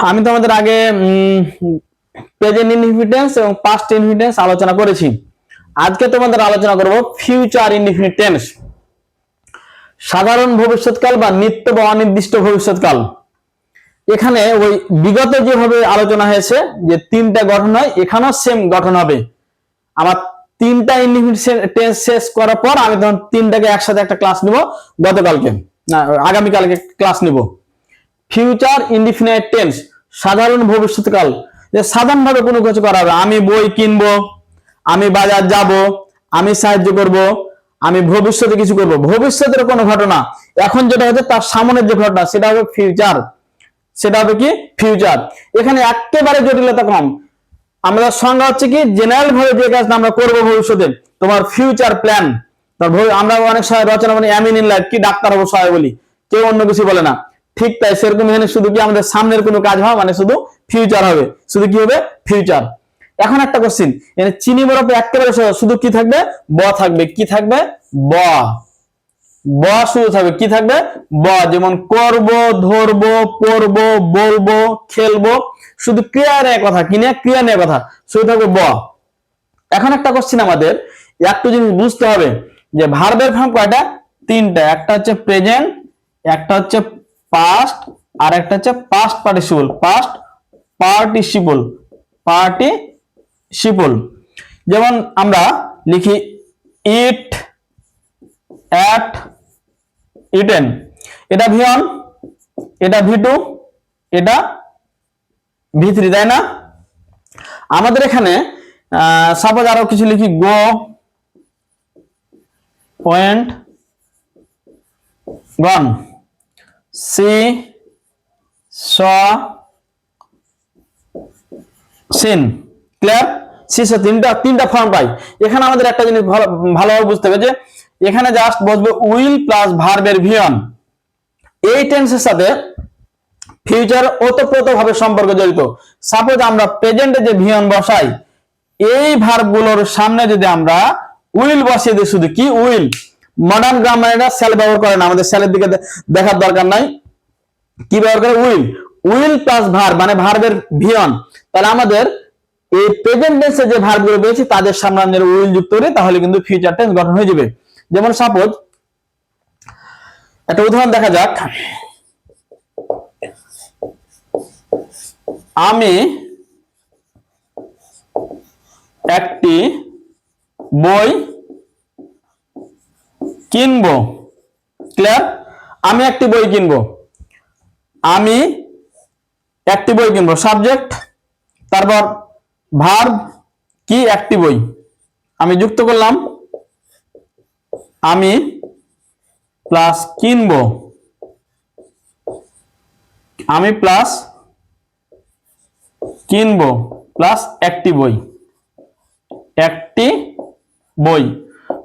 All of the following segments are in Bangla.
আমি তোমাদের আগে প্রেজেন্ট ইনডিফিনিট এবং পাস্ট ইনডিফিনিট আলোচনা করেছি। আজকে তোমাদের আলোচনা করব ফিউচার ইনডিফিনিট টেন্স, সাধারণ ভবিষ্যৎকাল বা নিত্য বা অনির্দিষ্ট ভবিষ্যৎকাল। এখানে ওই বিগত যেভাবে আলোচনা হয়েছে যে তিনটা গঠন হয়, এখানেও সেম গঠন হবে। আমার তিনটা ইনডিফিনিট টেন্স শেষ করার পর আমি তখন তিনটাকে একসাথে একটা ক্লাস নিব, গতকালকে না আগামীকালকে ক্লাস নিব। ফিউচার ইনডিফিনিট টেন্স সাধারণ ভবিষ্যৎকাল, যে সাধারণভাবে কোনো কিছু করা হবে। আমি বই কিনবো, আমি বাজার যাব, আমি সাহায্য করব, আমি ভবিষ্যতে কিছু করব। ভবিষ্যতের কোনো ঘটনা, এখন যেটা হচ্ছে তার সামনের যে ঘটনা সেটা হবে ফিউচার, সেটা হবে কি ফিউচার। এখানে একেবারে জটিলতা কম। আমাদের সংজ্ঞা হচ্ছে কি জেনারেল ভাবে যে কাজটা আমরা করব ভবিষ্যতে, তোমার ফিউচার প্ল্যান। আমরা অনেক সময় রচনা মানে এম ইন লাইফ, কি ডাক্তার হবো সবাই বলি, কেউ অন্য কিছু বলে না। ঠিক তাই সেরকম এখানে শুধু কি আমাদের সামনের কোনো কাজ হয় মানে শুধু ফিউচার হবে, শুধু কি হবে ফিউচার। এখন একটা কোশ্চিন, এখানে চিনি বরফে একেবারে শুধু কি থাকবে, ব থাকবে। কি থাকবে? ব। ব শুধু থাকবে, কি থাকবে? ব। যেমন করব, ধরব, পড়ব, বলবো, খেলবো, শুধু ক্রিয়া নিয়ে কথা, কি নিয়ে? ক্রিয়া নিয়ে কথা, শুধু থাকবে ব। এখন একটা কোশ্চিন, আমাদের একটু জিনিস বুঝতে হবে যে ভার্বের ফর্ম কয়টা? তিনটা। একটা হচ্ছে প্রেজেন্ট, একটা হচ্ছে পাস্ট, আর একটা হচ্ছে past participle. Past participle, participle. যেমন আমরা লিখি ইট, অ্যাট, ইটেন। এটা V1, এটা V2, এটা V3, তাই না? আমাদের এখানে সাপোজ আরো কিছু লিখি, গো, ওয়েন্ট, গন, সি, স, সিন। ক্লিয়ার? সিসে তিনটা ফর্ম পাই। এখানে আমাদের একটা জিনিস ভালোভাবে বুঝতে হবে যে এখানে জাস্ট বসবে উইল প্লাস ভার্বের V1। এই টেন্সের সাথে ফিউচার ওতপ্রোত ভাবে সম্পর্ক জড়িত। সাপোজ আমরা প্রেজেন্টে যে V1 বসাই, এই ভার্বগুলোর সামনে যদি আমরা উইল বসিয়ে দিই, শুধু কি উইল। মডার্ন গ্রামারে সেল ব্যবহার করে না, আমাদের সেলের দিকে দেখার দরকার নাই। কি ব্যবহার করে? উইল। উইল প্লাস ভার্ব মানে ভার্বের V1। তাহলে আমাদের এই প্রেজেন্ট টেন্সে যে ভার্বগুলো পেয়েছি তাদের সামনে আমরা উইল যুক্ত করি, তাহলে কিন্তু ফিউচার টেন্স গঠন হয়ে যাবে। যেমন সাপোজ একটা উদাহরণ দেখা যাক। আমি একটি বই কিনবো। ক্লিয়ার? আমি একটি বই কিনবো, আমি একটি বই কিনবো, সাবজেক্ট, তারপর ভার্ব কি? একটি বই। আমি যুক্ত করলাম আমি প্লাস কিনবো, আমি প্লাস কিনবো প্লাস একটি বই। একটি বই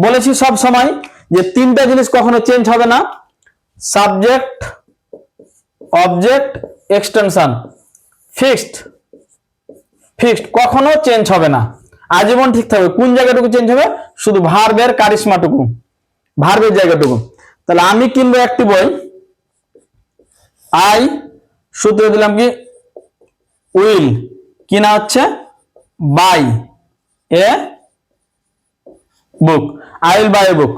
বলেছি সব সময় যে তিনটা জিনিস কখনো চেঞ্জ হবে না, subject, object, extension. Fixed, fixed, কখনো চেঞ্জ হবে না, আজীবন ঠিক থাকবে। কোন জায়গাটুকু চেঞ্জ হবে? শুধু ভার্বের কারিশমাটুকু, ভার্বের জায়গাটুকু। তাহলে আমি কিনবো একটি বই, আই সূত্রে দিলাম কি উইল, কিনা হচ্ছে buy a book, I will buy a book.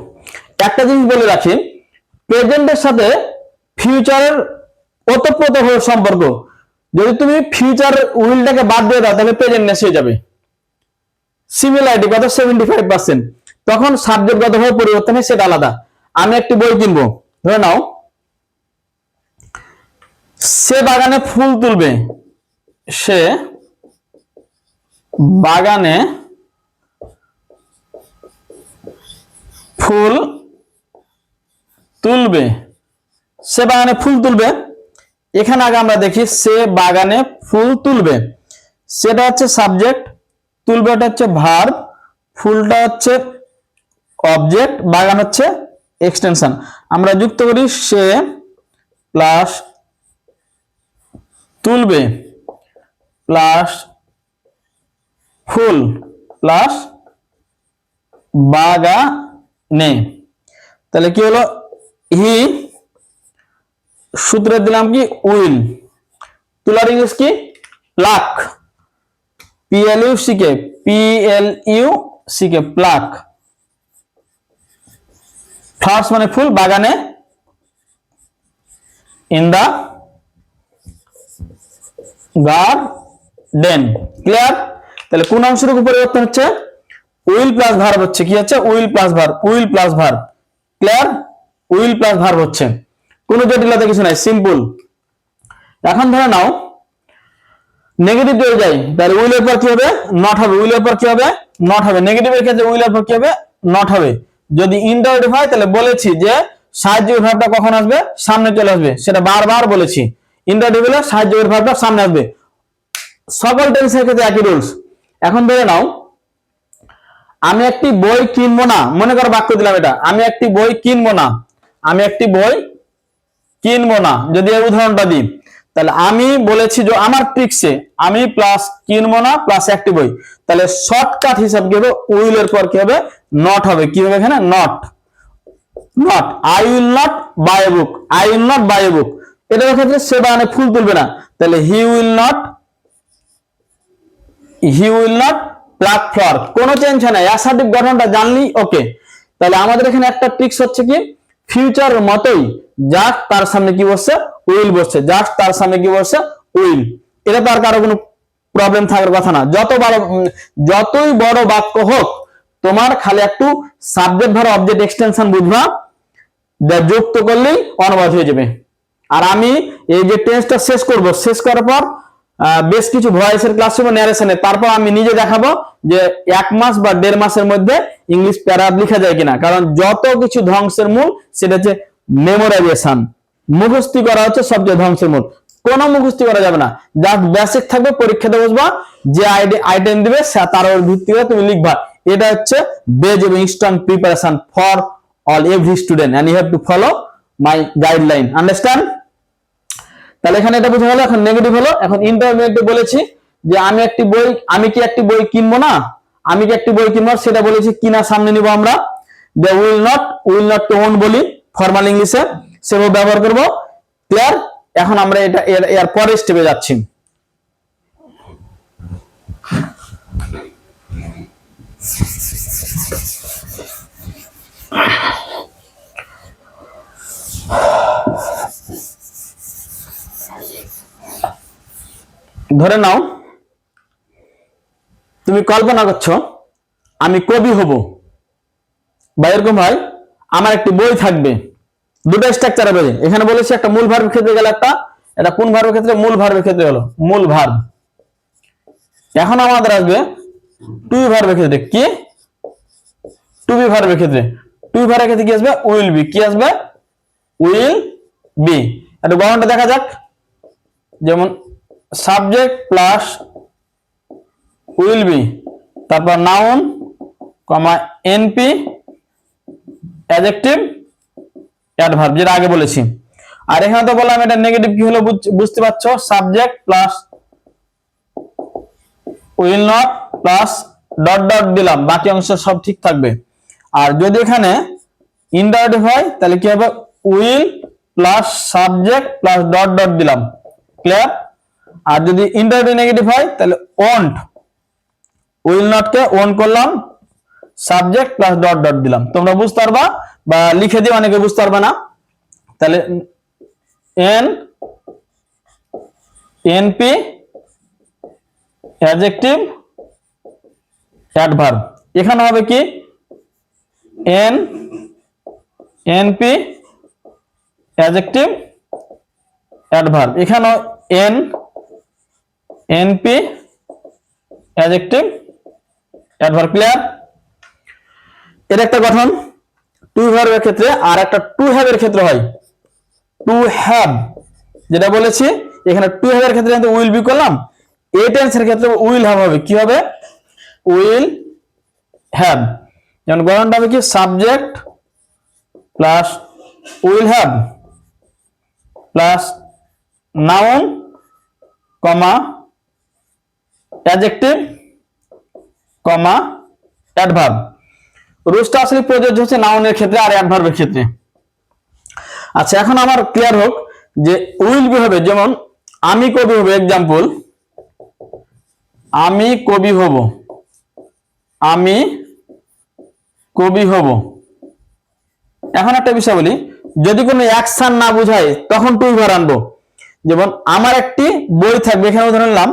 একটা জিনিস বলে রাখি, প্রেজেন্টের সাথে ফিউচারের ওতপ্রোত সম্পর্ক। যদি তুমি ফিউচার উইলটাকে বাদ দিয়ে দাও তাহলে প্রেজেন্ট নেস হয়ে যাবে। সিমিলারিটি কত? 75%। তখন সাবজেক্টগতভাবে পরিবর্তন হয়, সেটা আলাদা। আমি একটি বই কিনবো, ধরে নাও সে বাগানে ফুল তুলবে, সে বাগানে ফুল তুলবে, সে বাগানে ফুল তুলবে। এখানে আগে আমরা দেখি সে বাগানে ফুল তুলবে, সেটা হচ্ছে সাবজেক্ট, তুলবেটা হচ্ছে ভার্ব, ফুলটা হচ্ছে অবজেক্ট, বাগান হচ্ছে এক্সটেনশন। আমরা যুক্ত করি সে প্লাস তুলবে প্লাস ফুল প্লাস বাগানে। তাহলে কি হলো? হি সূত্রে দিলাম কি উইল তুলার ইংলিশ কি? প্লাক। PLUCK pluck. ফ্লাওয়ার্স মানে ফুল, বাগানে, ইন দা গার্ডেন। ক্লিয়ার? তাহলে কোন অংশটুকু পরিবর্তন হচ্ছে? উইল প্লাস ভার্ব হচ্ছে, কি হচ্ছে? Will plus verb, will plus verb. Clear? Will plus verb হচ্ছে, কোনো জটিলতা কিছু নাই, সিম্পল। এখন ধরে নাও নেগেটিভ হয়ে যায়, তাহলে উইল এর পর কি হবে? নট হবে। উইল এর পর কি হবে? নট হবে। নেগেটিভের ক্ষেত্রে উইল এর পর কি হবে? নট হবে। যদি ইনডাইরেক্ট হয় তাহলে বলেছি যে সাহায্যের ভার্বটা কখন আসবে? সামনে চলে আসবে, সেটা বারবার বলেছি। ইনডাইরেক্ট হলে সাহায্যের ভার্বটা সামনে আসবে। সকল টেন্সের ক্ষেত্রে একই রুলস। এখন ধরে নাও আমি একটি বই কিনবো না, মনে করো বাক্য দিলাম এটা, আমি একটি বই কিনবো না, আমি একটি বই কিনবো না। যদি এই উদাহরণটা দিই, তাহলে আমি বলেছি যে আমার ট্রিক্সে আমি প্লাস কিনবো না প্লাস একটি বই, তাহলে শর্টকাট হিসাব কি হবে? উইল এর পর কি হবে? নট হবে। কি হবে এখানে? Not. Not. I will not buy a book, I will not buy a book. এটার ক্ষেত্রে সে বানানে ফুল তুলবে না, তাহলে he will not pluck flower. কোনো চেঞ্জ হয় না, অ্যাসার্টিভ গঠনটা জানলি ওকে। তাহলে আমাদের এখানে একটা ট্রিক্স হচ্ছে কি, ফিউচারের মতোই জাস্ট তার সামনে কি বসছে? উইল বসছে। জাস্ট তার সামনে কি বসছে? উইল। এটা তো আর কারো কোনো প্রবলেম থাকার কথা না। যতই বড় বাক্য হোক, তোমার খালি একটু সাবজেক্ট ভার্ব অবজেক্ট এক্সটেনশন বুঝবা, যুক্ত করলেই অনুবাদ হয়ে যাবে। আর আমি এই যে টেন্সটা শেষ করব, শেষ করার পর বেশ কিছু ভয়েসের ক্লাস হবে ন্যারেশনে, তারপর আমি নিজে দেখাবো যে 1 মাস বা 1.5 মাসের মধ্যে ইংলিশ প্যারা লেখা যায় কিনা। কারণ যত কিছু ধ্বংসের মূল সেটা হচ্ছে মেমোরাইজেশন, মুখস্থি করা হচ্ছে সবচেয়ে ধ্বংসের মূল। কোনো মুখস্থি করা যাবে না, জাস্ট বেসিক থাকবে, পরীক্ষাতে বসবা, যে আইটেম দিবে তার উপর ভিত্তি করে তুমি লিখবা। এটা হচ্ছে বেজ এবং strong preparation for all every student, and you have to follow my guideline. Understand? তাহলে এখানে এটা বুঝা গেল। এখন নেগেটিভ হলো। এখন ইন্টারমিডিয়েটে বলেছি যে আমি কি একটি বই কিনবো না, আমি কি একটি বই কিনবো, সেটা বলেছি কিনা সামনে নিব আমরা। They will not to own বলি ফর্মাল ইংলিশে, সেভাবে ব্যবহার করব। ক্লিয়ার? এখন আমরা এটা এর পরের স্টেপে যাচ্ছি। ধরে নাও তুমি কল্পনা করছো আমি কবি হব, বা এরকম হয় আমার একটি বই থাকবে। দুটো স্ট্রাকচার হবে। এখানে বলেছি একটা মূল ভার্বের ক্ষেত্রে গেল, এটা কোন ভার্বের ক্ষেত্রে? মূল ভার্বের ক্ষেত্রে হলো মূল ভার্ব। এখন আমাদের আসবে টু বি ভার্বের ক্ষেত্রে। কি? টু বি ভার্বের ক্ষেত্রে। টু বি ভার্বের ক্ষেত্রে কি আসবে? Will be. কি আসবে? Will be. একটু গঠনটা দেখা যাক। যেমন সাবজেক্ট প্লাস উইল বি, তারপর নাউন কমা এনপি অ্যাডজেক্টিভ অ্যাডভার্ব, যেটা আগে বলেছি। আর এখানে তো বললাম এটা নেগেটিভ কি হলো বুঝতে পারছো? Subject plus will not plus dot dot দিলাম, বাকি অংশ সব ঠিক থাকবে। আর যদি এখানে ইনডাইরেক্ট হয় তাহলে কি হবে? Will plus subject plus dot dot দিলাম। ক্লিয়ার? আর যদি ইনডাইরেক্ট নেগেটিভ হয় তাহলে ওন্ট, উইল নট কে ওন করলাম, সাবজেক্ট প্লাস ডট ডট দিলাম। তোমরা বুঝতে পারবা, বা লিখে দিও, অনেকে বুঝতে পারবে না। তাহলে এনপি অ্যাডজেক্টিভ অ্যাডভার্ব। এখানে হবে কি? NP adjective adverb. এখানে এনপি অ্যাডজেক্টিভ অ্যাডভার্ব। ক্লিয়ার? এর একটা গঠন টু ভার্বের ক্ষেত্রে। আর একটা টু হ্যাভ এর ক্ষেত্রে হয় টু হ্যাভ, যেটা বলেছি এখানে টু হ্যাভ এর ক্ষেত্রে কিন্তু উইল বি করলাম, এই টেন্সের ক্ষেত্রে উইল হ্যাভ হবে। কি হবে? Will have. যেমন গঠনটা হবে কি? Subject plus will have plus noun comma adjective comma adverb. রুলসটা আসলে প্রযোজ্য হচ্ছে নাউনের ক্ষেত্রে আর অ্যাডভার্বের ক্ষেত্রে। আচ্ছা, এখন আমার ক্লিয়ার হোক যে উইল বি হবে, যেমন আমি কবি হব, এক্সাম্পল আমি কবি হব, আমি কবি হব। এখন একটা বিষয় বলি, যদি কোনো অ্যাকশন না বুঝায় তখন টু ভার আনবো। যেমন আমার একটি বই থাকবে, এখানে উদাহরণ নিলাম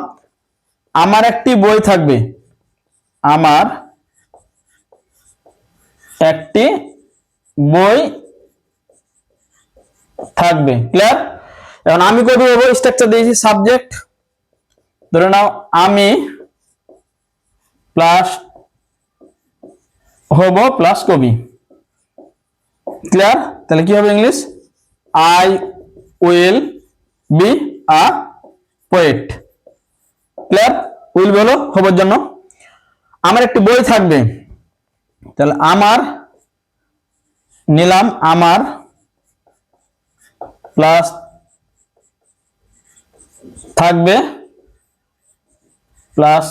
আমার একটি বই থাকবে, আমার একটি বই থাকবে। ক্লিয়ার? এখন আমি কবি হবো, স্ট্রাকচার দিয়েছি সাবজেক্ট, ধরে নাও আমি প্লাস হব প্লাস কবি। ক্লিয়ার? তাহলে কি হবে English? I will be a poet. Clear? Will be হলো হবার জন্য। আমার একটি বই থাকবে, তাহলে আমার নিলাম আমার প্লাস থাকবে প্লাস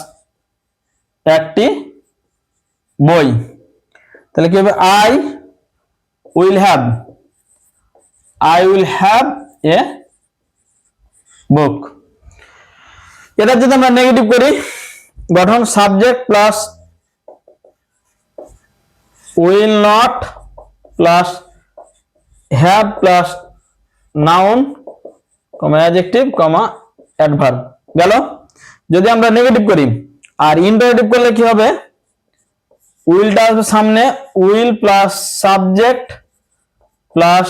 একটি বই। তাহলে কি হবে? আই উইল হ্যাভ এ বুক। এটা যদি আমরা নেগেটিভ করি, গঠন subject plus will not plus have plus noun comma adjective comma adverb গেল। যদি আমরা নেগেটিভ করি, আর ইন্টারেটিভ করলে কি হবে? উইলটা আসবে সামনে, will plus subject plus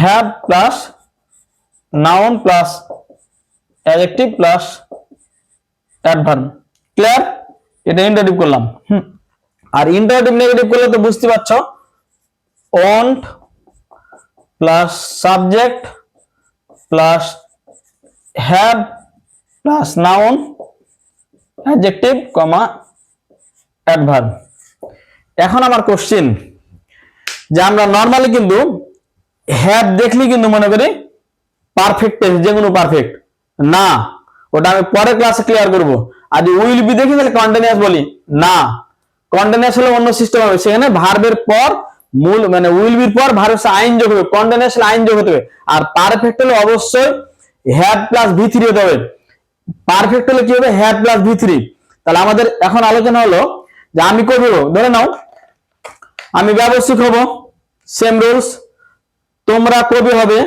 have plus noun plus adjective plus adverb. Clear? এটা ইন্টারেটিভ করলাম। আর ইন্টারেটিভ নেগেটিভ করলে তো বুঝতে পারছো, won't plus subject plus have plus noun adjective comma adverb. এখন আমার কোশ্চেন, যে আমরা নরমালি কিন্তু হ্যাভ দেখলি কিন্তু মনে করি পারফেক্ট টেন্স, যে কোনো পারফেক্ট না, ওটা আমি পরে ক্লাসে ক্লিয়ার করব। আর যদি উইল বি দেখি তাহলে কন্টিনিউয়াস বলি না, কন্টিনিউয়াস হলে অন্য সিস্টেম হবে, সেখানে ভার্বের পর মূল মানে উইল বির পর ভার্বের সাথে আইন যোগ হবে, কন্টিনিউয়াস হলে আইন যোগ হতে হবে। আর পারফেক্ট হলে অবশ্যই হ্যাভ প্লাস ভি থ্রি হতে হবে। পারফেক্ট হলে কি হবে? Have plus V three. তাহলে আমাদের এখন আলোচনা হলো যে আমি কবি হব, ধরে নাও আমি ব্যবসায়িক হব, সেম রুলস। তোমরা কবি হবে,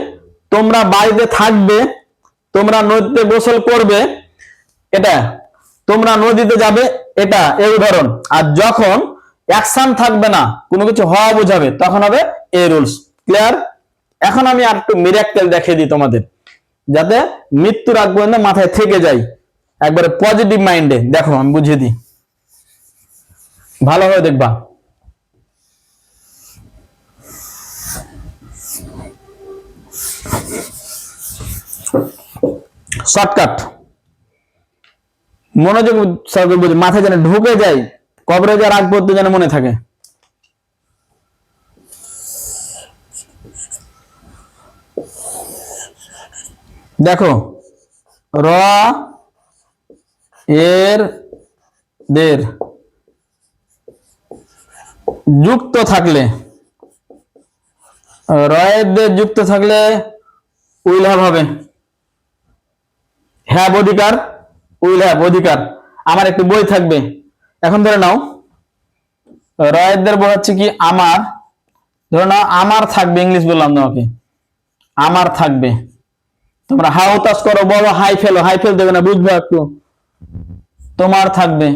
তোমরা বাড়িতে থাকবে, তোমরা নদীতে গোসল করবে, এটা তোমরা নদীতে যাবে, এটা এই উদাহরণ। আর যখন অ্যাকশন থাকবে না, কোনো কিছু হওয়া বোঝাবে, তখন হবে এই রুলস। ক্লিয়ার? এখন আমি আর একটু মিরাক্কেল দেখিয়ে দিই তোমাদের, যাতে মৃত্যুর আগ পর্যন্ত মাথায় থেকে যায়, একবারে পজিটিভ মাইন্ডে। দেখো আমি বুঝিয়ে দিই, ভালোভাবে দেখবা। শর্টকাট, মনোযোগ সহকারে বুঝে, মাথায় যেন ঢুকে যায়, কবরে যাওয়ার আগ পর্যন্ত যেন মনে থাকে। দেখো র এর দের যুক্ত থাকলে, র এর দের যুক্ত থাকলে উইল হ্যাভ হবে। হ্যাভ অধিকার, উইল হ্যাভ অধিকার। আমার একটি বই থাকবে, এখন ধরে নাও র এর দের বই হচ্ছে কি আমার, ধরে নাও আমার থাকবে, ইংলিশ বললাম তোমাকে, আমার থাকবে। তোমরা হাউ তাস করো, বলো হাই ফেলো, হাই ফেল দেবে না, বুঝবে একটু। তোমার থাকবে,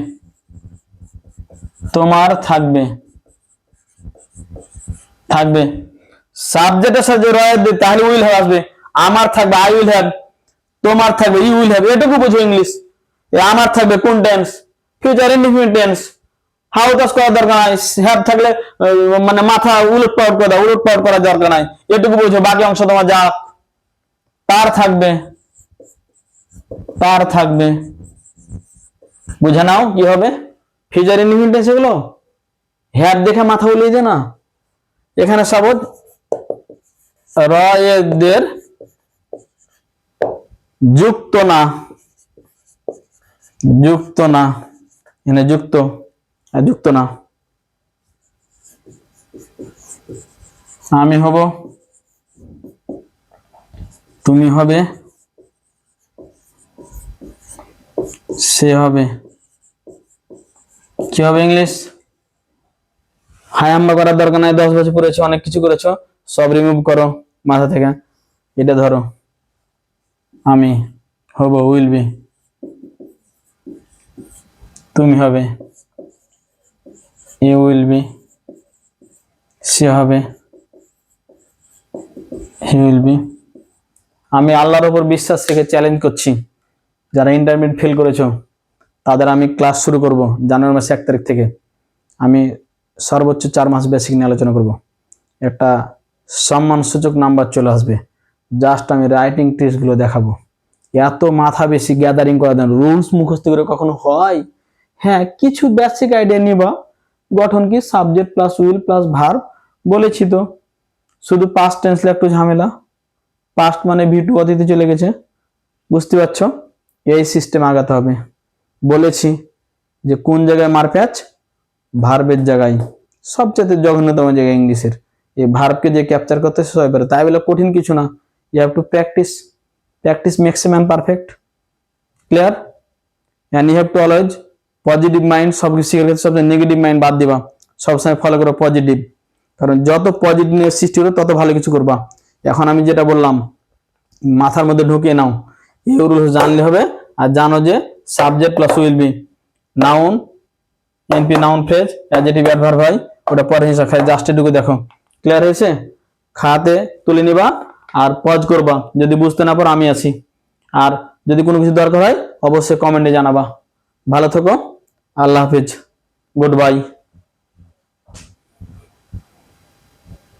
তোমার থাকবে, থাকবে সাবজেক্টের সাথে রয়ের দিই, তাহলে উইল হ্যাভ আসবে। আমার থাকবে আই উইল হ্যাভ, তোমার থাকবে ইউ উইল হ্যাভ, এটুকু বুঝো ইংলিশ। আমার থাকবে কোন tense? Future indefinite tense. How তাস করার দরকার নাই, হ্যাভ থাকলে মানে মাথা উলট পালট করে দাও, উলট পালট করার দরকার নাই, এটুকু বুঝো, বাকি অংশ তোমার যা। তার থাকবে, তার থাকবে, বুঝে নাও কি হবে ফিউচার ইনডিফিনিট টেন্স এগুলো। হ্যাভ দেখে মাথা উলিয়ে যায় না। এখানে শব্দ র এদের যুক্ত না, যুক্ত না, এখানে যুক্ত, যুক্ত না। আমি হব, তুমি হবে, সে হবে। কি হবে ইংলিশ? হায়াম্বা করার দরকার নাই, 10 বছর পড়েছো, অনেক কিছু করেছো, সব রিমুভ করো মাথা থেকে। এটা ধরো, আমি হব, উইল বি, তুমি হবে, ইউ উইল বি, সে হবে, হি উইল বি। আমি আল্লাহর উপর বিশ্বাস রেখে চ্যালেঞ্জ করছি, যারা ইন্টারমিডিয়েট ফেল করেছো তাদের আমি ক্লাস শুরু করব জানুয়ারি মাসে 1 তারিখ থেকে। আমি সর্বোচ্চ 4 মাস বেসিক নিয়ে আলোচনা করব। একটা সম্মানসূচক নাম্বার চলে আসবে। জাস্ট আমি রাইটিং টেস্টগুলো দেখাবো। এত মাথা বেশি গ্যাদারিং করা দেন, রুলস মুখস্থ করে কখনো হয়? হ্যাঁ, কিছু বেসিক আইডিয়া নিবা। গঠন কি? Subject plus will plus verb, বলেছি তো। শুধু পাস্ট টেন্সলে একটু ঝামেলা, পাস্ট মানে ভি2 অতীতে চলে গেছে, বুঝতে পারছো? এই সিস্টেম আগাতে হবে। বলেছি যে কোন জায়গায় মারপ্যাচ? ভার্বের জায়গায়, সবচেয়ে জঘন্যতম জায়গায় ইংলিশের। এই ভার্বকে যে ক্যাপচার করতে সবাই পারে, তাই বলে কঠিন কিছু না। You have to practise, practice makes a man perfect. Clear? And you have to always positive mind. সব কিছু শিখার ক্ষেত্রে সবচেয়ে নেগেটিভ মাইন্ড বাদ দিবা, সবসময় ফলো করো পজিটিভ। কারণ যত পজিটিভ সৃষ্টি হবে তত ভালো কিছু করবা। এখন আমি যেটা বললাম মাথার মধ্যে ঢুকিয়ে নাও, এই রুলস জানলে হবে। আর জানো যে subject plus will be, noun, NP noun phrase, adjective adverb হয়, ওটা পরে হিসাব খাই। জাস্ট এটুকু দেখো, ক্লিয়ার হয়েছে? খাতে তুলে নিবা আর পজ করবা। যদি বুঝতে না পারো আমি আছি। আর যদি কোনো কিছু দরকার হয় অবশ্যই কমেন্টে জানাবা। ভালো থেকো, আল্লাহ হাফিজ, গুড বাই।